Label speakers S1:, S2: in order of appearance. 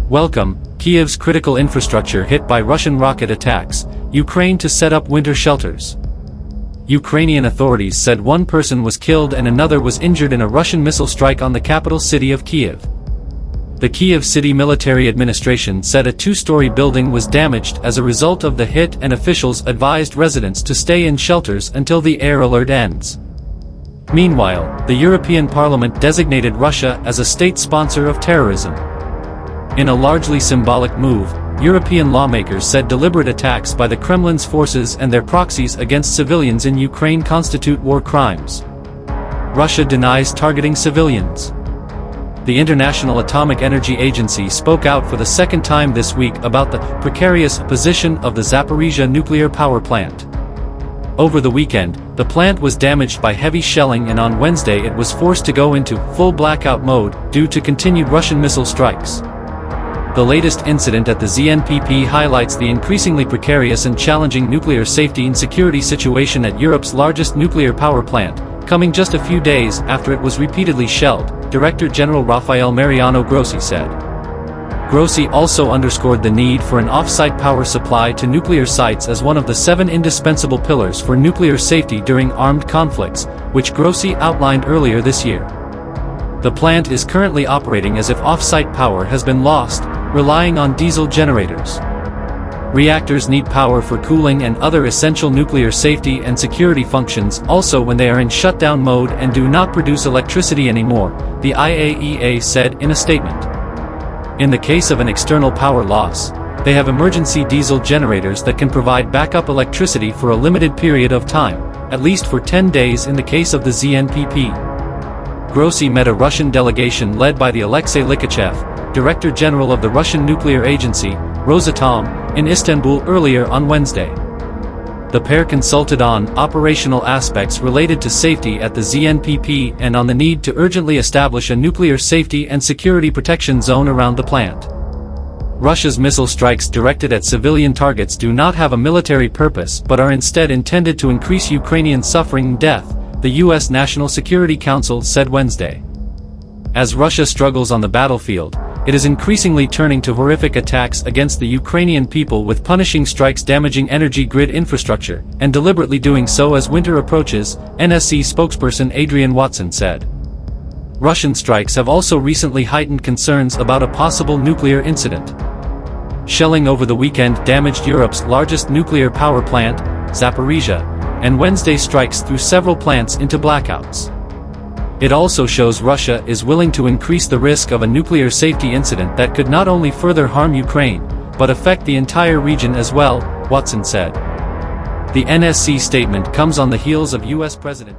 S1: Welcome, Kiev's critical infrastructure hit by Russian rocket attacks, Ukraine to set up winter shelters. Ukrainian authorities said one person was killed and another was injured in a Russian missile strike on the capital city of Kiev. The Kiev City Military Administration said a two-story building was damaged as a result of the hit, and officials advised residents to stay in shelters until the air alert ends. Meanwhile, the European Parliament designated Russia as a state sponsor of terrorism. In a largely symbolic move, European lawmakers said deliberate attacks by the Kremlin's forces and their proxies against civilians in Ukraine constitute war crimes. Russia denies targeting civilians. The International Atomic Energy Agency spoke out for the second time this week about the precarious position of the Zaporizhzhia nuclear power plant. Over the weekend, the plant was damaged by heavy shelling, and on Wednesday it was forced to go into full blackout mode due to continued Russian missile strikes. The latest incident at the ZNPP highlights the increasingly precarious and challenging nuclear safety and security situation at Europe's largest nuclear power plant, coming just a few days after it was repeatedly shelled, Director General Rafael Mariano Grossi said. Grossi also underscored the need for an off-site power supply to nuclear sites as one of the 7 indispensable pillars for nuclear safety during armed conflicts, which Grossi outlined earlier this year. The plant is currently operating as if off-site power has been lost, relying on diesel generators. Reactors need power for cooling and other essential nuclear safety and security functions also when they are in shutdown mode and do not produce electricity anymore, the IAEA said in a statement. In the case of an external power loss, they have emergency diesel generators that can provide backup electricity for a limited period of time, at least for 10 days in the case of the ZNPP. Grossi met a Russian delegation led by the Alexei Likachev, Director General of the Russian Nuclear Agency, Rosatom, in Istanbul earlier on Wednesday. The pair consulted on operational aspects related to safety at the ZNPP and on the need to urgently establish a nuclear safety and security protection zone around the plant. Russia's missile strikes directed at civilian targets do not have a military purpose but are instead intended to increase Ukrainian suffering and death, the U.S. National Security Council said Wednesday. As Russia struggles on the battlefield, it is increasingly turning to horrific attacks against the Ukrainian people, with punishing strikes damaging energy grid infrastructure, and deliberately doing so as winter approaches, NSC spokesperson Adrian Watson said. Russian strikes have also recently heightened concerns about a possible nuclear incident. Shelling over the weekend damaged Europe's largest nuclear power plant, Zaporizhzhia, and Wednesday strikes threw several plants into blackouts. It also shows Russia is willing to increase the risk of a nuclear safety incident that could not only further harm Ukraine, but affect the entire region as well, Watson said. The NSC statement comes on the heels of U.S. President